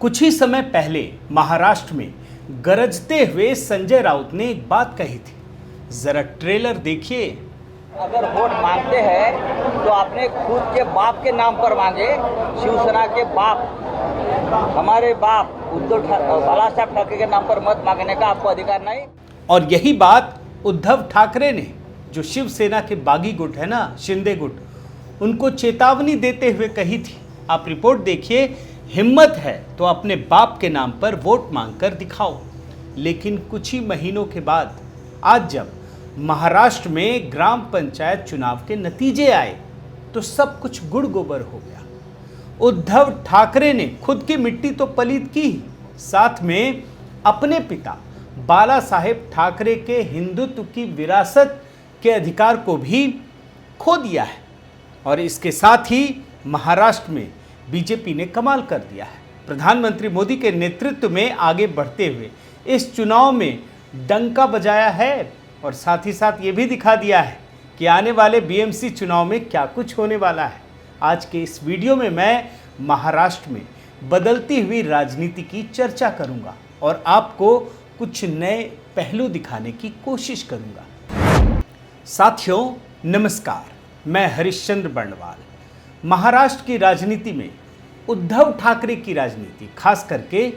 कुछ ही समय पहले महाराष्ट्र में गरजते हुए संजय राउत ने एक बात कही थी। जरा ट्रेलर देखिए। अगर वोट मांगते हैं तो अपने खुद के बाप के नाम पर मांगे। शिवसेना के बाप, हमारे बाप बालासाहेब ठाकरे के नाम पर मत मांगने का आपको अधिकार नहीं। और यही बात उद्धव ठाकरे ने, जो शिवसेना के बागी गुट है ना, शिंदे गुट, उनको चेतावनी देते हुए कही थी। आप रिपोर्ट देखिए। हिम्मत है तो अपने बाप के नाम पर वोट मांगकर दिखाओ। लेकिन कुछ ही महीनों के बाद आज जब महाराष्ट्र में ग्राम पंचायत चुनाव के नतीजे आए तो सब कुछ गुड़ गोबर हो गया। उद्धव ठाकरे ने खुद की मिट्टी तो पलीद की ही, साथ में अपने पिता बाला साहेब ठाकरे के हिंदुत्व की विरासत के अधिकार को भी खो दिया है। और इसके साथ ही महाराष्ट्र में बीजेपी ने कमाल कर दिया है। प्रधानमंत्री मोदी के नेतृत्व में आगे बढ़ते हुए इस चुनाव में डंका बजाया है और साथ ही साथ ये भी दिखा दिया है कि आने वाले बीएमसी चुनाव में क्या कुछ होने वाला है। आज के इस वीडियो में मैं महाराष्ट्र में बदलती हुई राजनीति की चर्चा करूंगा और आपको कुछ नए पहलू दिखाने की कोशिश करूंगा। साथियों नमस्कार, मैं हरिश्चंद्र बर्णवाल। महाराष्ट्र की राजनीति में उद्धव ठाकरे की राजनीति, खास करके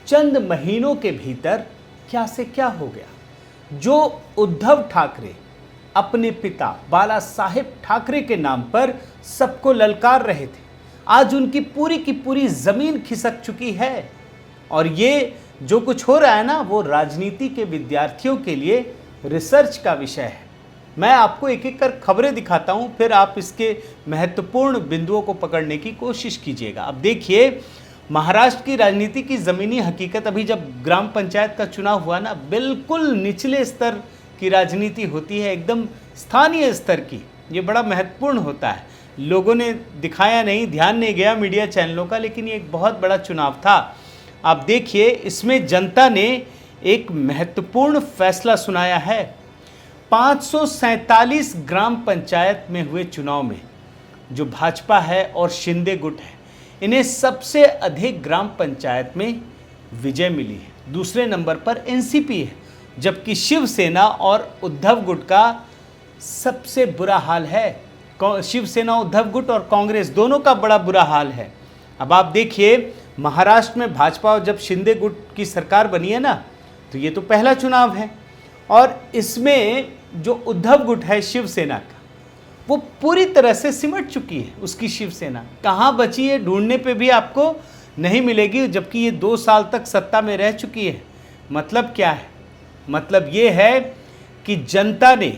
चंद महीनों के भीतर क्या से क्या हो गया। जो उद्धव ठाकरे अपने पिता बाला साहेब ठाकरे के नाम पर सबको ललकार रहे थे, आज उनकी पूरी की पूरी जमीन खिसक चुकी है। और ये जो कुछ हो रहा है ना, वो राजनीति के विद्यार्थियों के लिए रिसर्च का विषय है। मैं आपको एक एक कर खबरें दिखाता हूं, फिर आप इसके महत्वपूर्ण बिंदुओं को पकड़ने की कोशिश कीजिएगा। अब देखिए, महाराष्ट्र की राजनीति की ज़मीनी हकीकत, अभी जब ग्राम पंचायत का चुनाव हुआ ना, बिल्कुल निचले स्तर की राजनीति होती है, एकदम स्थानीय स्तर की। ये बड़ा महत्वपूर्ण होता है। लोगों ने दिखाया नहीं, ध्यान नहीं गया मीडिया चैनलों का, लेकिन ये एक बहुत बड़ा चुनाव था। आप देखिए, इसमें जनता ने एक महत्वपूर्ण फैसला सुनाया है। 547 ग्राम पंचायत में हुए चुनाव में जो भाजपा है और शिंदे गुट है, इन्हें सबसे अधिक ग्राम पंचायत में विजय मिली है। दूसरे नंबर पर एनसीपी है, जबकि शिवसेना और उद्धव गुट का सबसे बुरा हाल है। शिवसेना, उद्धव गुट और कांग्रेस दोनों का बड़ा बुरा हाल है। अब आप देखिए, महाराष्ट्र में भाजपा और जब शिंदे गुट की सरकार बनी है ना, तो ये तो पहला चुनाव है और इसमें जो उद्धव गुट है शिवसेना का, वो पूरी तरह से सिमट चुकी है। उसकी शिवसेना कहाँ बची है, ढूंढने पे भी आपको नहीं मिलेगी, जबकि ये 2 साल तक सत्ता में रह चुकी है। मतलब क्या है? मतलब ये है कि जनता ने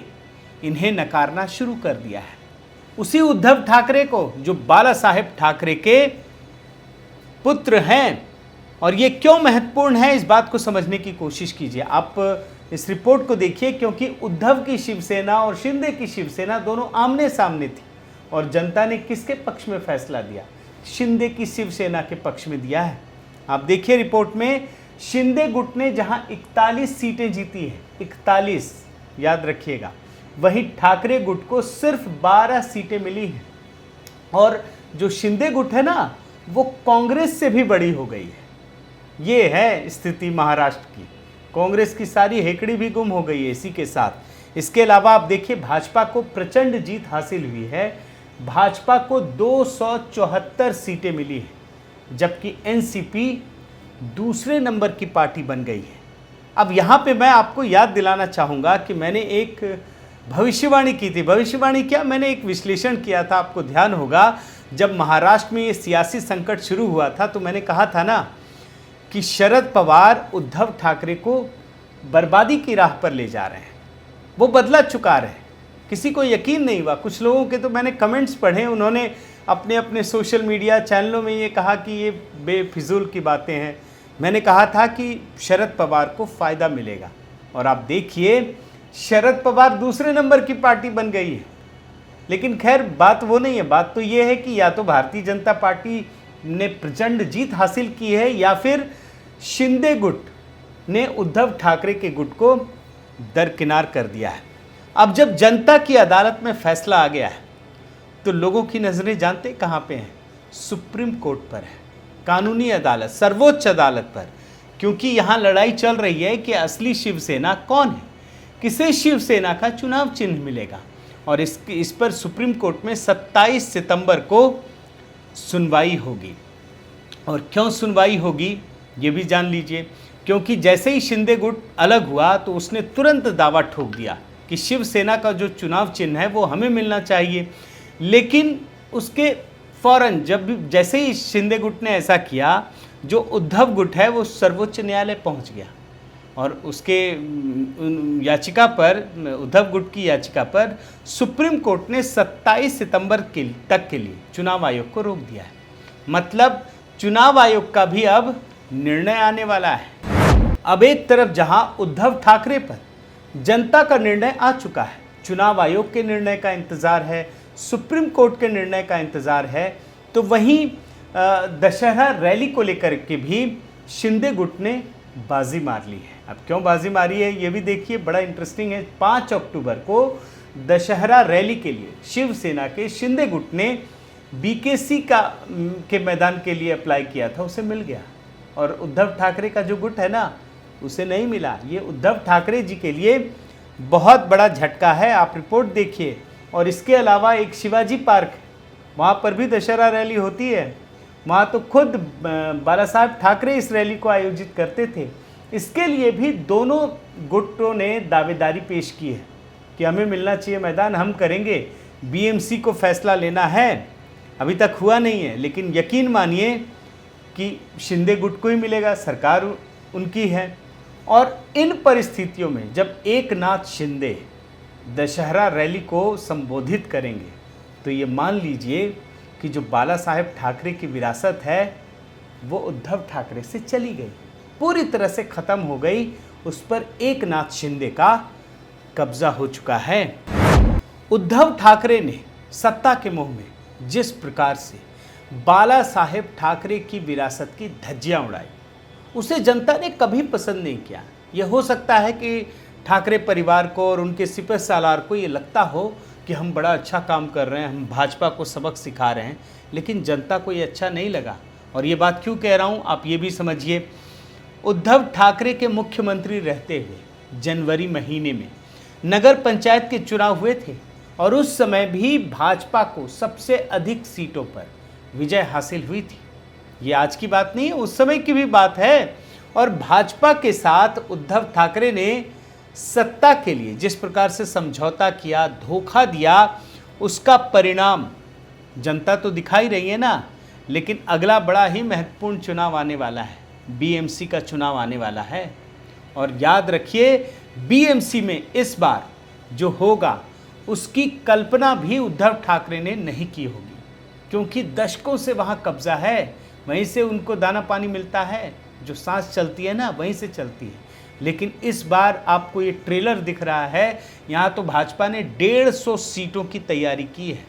इन्हें नकारना शुरू कर दिया है। उसी उद्धव ठाकरे को, जो बाला साहेब ठाकरे के पुत्र हैं। और ये क्यों महत्वपूर्ण है, इस बात को समझने की कोशिश कीजिए। आप इस रिपोर्ट को देखिए, क्योंकि उद्धव की शिवसेना और शिंदे की शिवसेना दोनों आमने सामने थी और जनता ने किसके पक्ष में फैसला दिया? शिंदे की शिवसेना के पक्ष में दिया है। आप देखिए रिपोर्ट में, शिंदे गुट ने जहां 41 सीटें जीती है, 41 याद रखिएगा, वहीं ठाकरे गुट को सिर्फ 12 सीटें मिली हैं। और जो शिंदे गुट है ना, वो कांग्रेस से भी बड़ी हो गई है। ये है स्थिति महाराष्ट्र की। कांग्रेस की सारी हेकड़ी भी गुम हो गई है इसी के साथ। इसके अलावा आप देखिए, भाजपा को प्रचंड जीत हासिल हुई है। भाजपा को 274 सीटें मिली है, जबकि एनसीपी दूसरे नंबर की पार्टी बन गई है। अब यहाँ पे मैं आपको याद दिलाना चाहूँगा कि मैंने एक भविष्यवाणी की थी। भविष्यवाणी क्या, मैंने एक विश्लेषण किया था, आपको ध्यान होगा। जब महाराष्ट्र में ये सियासी संकट शुरू हुआ था तो मैंने कहा था ना कि शरद पवार उद्धव ठाकरे को बर्बादी की राह पर ले जा रहे हैं। वो बदला चुका रहे। किसी को यकीन नहीं हुआ। कुछ लोगों के तो मैंने कमेंट्स पढ़े, उन्होंने अपने अपने सोशल मीडिया चैनलों में ये कहा कि ये बेफिजूल की बातें हैं। मैंने कहा था कि शरद पवार को फ़ायदा मिलेगा, और आप देखिए, शरद पवार दूसरे नंबर की पार्टी बन गई है। लेकिन खैर, बात वो नहीं है। बात तो ये है कि या तो भारतीय जनता पार्टी ने प्रचंड जीत हासिल की है, या फिर शिंदे गुट ने उद्धव ठाकरे के गुट को दरकिनार कर दिया है। अब जब जनता की अदालत में फैसला आ गया है तो लोगों की नज़रें जानते कहाँ पे हैं? सुप्रीम कोर्ट पर है। कानूनी अदालत, सर्वोच्च अदालत पर, क्योंकि यहाँ लड़ाई चल रही है कि असली शिवसेना कौन है, किसे शिवसेना का चुनाव चिन्ह मिलेगा। और इस पर सुप्रीम कोर्ट में 27 सितंबर को सुनवाई होगी। और क्यों सुनवाई होगी ये भी जान लीजिए, क्योंकि जैसे ही शिंदे गुट अलग हुआ तो उसने तुरंत दावा ठोक दिया कि शिवसेना का जो चुनाव चिन्ह है वो हमें मिलना चाहिए। लेकिन उसके फौरन जैसे ही शिंदे गुट ने ऐसा किया, जो उद्धव गुट है वो सर्वोच्च न्यायालय पहुंच गया और उसके याचिका पर, उद्धव गुट की याचिका पर सुप्रीम कोर्ट ने 27 सितंबर तक के लिए चुनाव आयोग को रोक दिया है। मतलब चुनाव आयोग का भी अब निर्णय आने वाला है। अब एक तरफ जहां उद्धव ठाकरे पर जनता का निर्णय आ चुका है, चुनाव आयोग के निर्णय का इंतजार है, सुप्रीम कोर्ट के निर्णय का इंतजार है, तो वहीं दशहरा रैली को लेकर के भी शिंदे गुट ने बाजी मार ली है। अब क्यों बाजी मारी है ये भी देखिए, बड़ा इंटरेस्टिंग है। 5 अक्टूबर को दशहरा रैली के लिए शिवसेना के शिंदे गुट ने बीकेसी के मैदान के लिए अप्लाई किया था, उसे मिल गया। और उद्धव ठाकरे का जो गुट है ना, उसे नहीं मिला। ये उद्धव ठाकरे जी के लिए बहुत बड़ा झटका है। आप रिपोर्ट देखिए। और इसके अलावा एक शिवाजी पार्क है, वहाँ पर भी दशहरा रैली होती है। वहाँ तो खुद बाला साहेब ठाकरे इस रैली को आयोजित करते थे। इसके लिए भी दोनों गुटों ने दावेदारी पेश की है कि हमें मिलना चाहिए मैदान, हम करेंगे। बीएमसी को फैसला लेना है, अभी तक हुआ नहीं है, लेकिन यकीन मानिए कि शिंदे गुट को ही मिलेगा, सरकार उनकी है। और इन परिस्थितियों में जब एकनाथ शिंदे दशहरा रैली को संबोधित करेंगे तो ये मान लीजिए कि जो बाला साहेब ठाकरे की विरासत है वो उद्धव ठाकरे से चली गई, पूरी तरह से ख़त्म हो गई। उस पर एकनाथ शिंदे का कब्जा हो चुका है। उद्धव ठाकरे ने सत्ता के मोह में जिस प्रकार से बाला साहेब ठाकरे की विरासत की धज्जियां उड़ाई, उसे जनता ने कभी पसंद नहीं किया। यह हो सकता है कि ठाकरे परिवार को और उनके सिपह सालार को ये लगता हो कि हम बड़ा अच्छा काम कर रहे हैं, हम भाजपा को सबक सिखा रहे हैं, लेकिन जनता को ये अच्छा नहीं लगा। और ये बात क्यों कह रहा हूँ आप ये भी समझिए। उद्धव ठाकरे के मुख्यमंत्री रहते हुए जनवरी महीने में नगर पंचायत के चुनाव हुए थे और उस समय भी भाजपा को सबसे अधिक सीटों पर विजय हासिल हुई थी। ये आज की बात नहीं है, उस समय की भी बात है। और भाजपा के साथ उद्धव ठाकरे ने सत्ता के लिए जिस प्रकार से समझौता किया, धोखा दिया, उसका परिणाम जनता तो दिखाई रही है ना। लेकिन अगला बड़ा ही महत्वपूर्ण चुनाव आने वाला है, बीएमसी का चुनाव आने वाला है। और याद रखिए, बीएमसी में इस बार जो होगा उसकी कल्पना भी उद्धव ठाकरे ने नहीं की होगी, क्योंकि दशकों से वहाँ कब्जा है, वहीं से उनको दाना पानी मिलता है, जो सांस चलती है ना वहीं से चलती है। लेकिन इस बार आपको ये ट्रेलर दिख रहा है, यहाँ तो भाजपा ने 150 सीटों की तैयारी की है,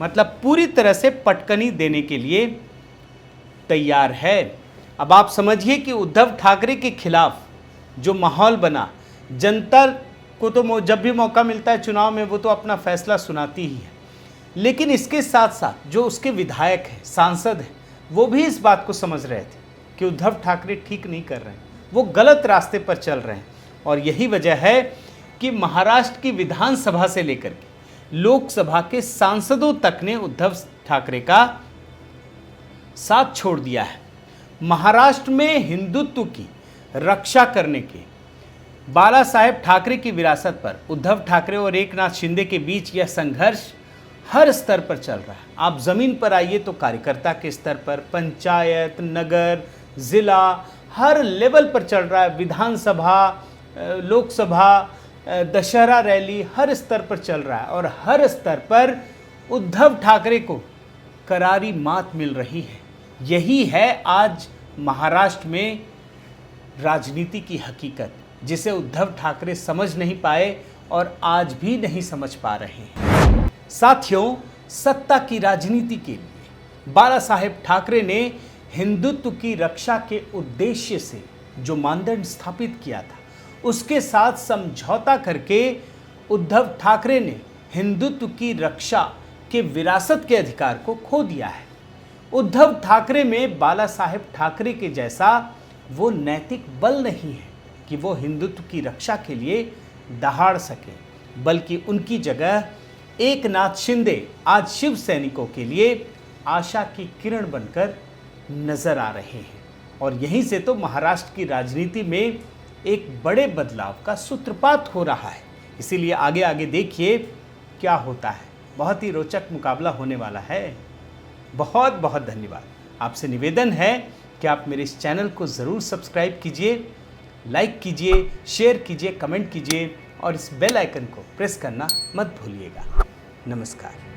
मतलब पूरी तरह से पटकनी देने के लिए तैयार है। अब आप समझिए कि उद्धव ठाकरे के खिलाफ जो माहौल बना, जनता को तो जब भी मौका मिलता है चुनाव में वो तो अपना फैसला सुनाती ही है, लेकिन इसके साथ साथ जो उसके विधायक हैं, सांसद हैं, वो भी इस बात को समझ रहे थे कि उद्धव ठाकरे ठीक नहीं कर रहे हैं, वो गलत रास्ते पर चल रहे हैं। और यही वजह है कि महाराष्ट्र की विधानसभा से लेकर के लोकसभा के सांसदों तक ने उद्धव ठाकरे का साथ छोड़ दिया है। महाराष्ट्र में हिंदुत्व की रक्षा करने के बाला साहेब ठाकरे की विरासत पर उद्धव ठाकरे और एकनाथ शिंदे के बीच यह संघर्ष हर स्तर पर चल रहा है। आप ज़मीन पर आइए तो कार्यकर्ता के स्तर पर, पंचायत, नगर, ज़िला, हर लेवल पर चल रहा है। विधानसभा, लोकसभा, दशहरा रैली हर स्तर पर चल रहा है और हर स्तर पर उद्धव ठाकरे को करारी मात मिल रही है। यही है आज महाराष्ट्र में राजनीति की हकीकत, जिसे उद्धव ठाकरे समझ नहीं पाए और आज भी नहीं समझ पा रहे हैं। साथियों, सत्ता की राजनीति के लिए बाला साहेब ठाकरे ने हिंदुत्व की रक्षा के उद्देश्य से जो मानदंड स्थापित किया था, उसके साथ समझौता करके उद्धव ठाकरे ने हिंदुत्व की रक्षा के विरासत के अधिकार को खो दिया है। उद्धव ठाकरे में बाला साहेब ठाकरे के जैसा वो नैतिक बल नहीं है कि वो हिंदुत्व की रक्षा के लिए दहाड़ सके, बल्कि उनकी जगह एकनाथ शिंदे आज शिव सैनिकों के लिए आशा की किरण बनकर नजर आ रहे हैं। और यहीं से तो महाराष्ट्र की राजनीति में एक बड़े बदलाव का सूत्रपात हो रहा है। इसीलिए आगे आगे देखिए क्या होता है, बहुत ही रोचक मुकाबला होने वाला है। बहुत बहुत धन्यवाद। आपसे निवेदन है कि आप मेरे इस चैनल को ज़रूर सब्सक्राइब कीजिए, लाइक कीजिए, शेयर कीजिए, कमेंट कीजिए और इस बेल आइकन को प्रेस करना मत भूलिएगा। नमस्कार।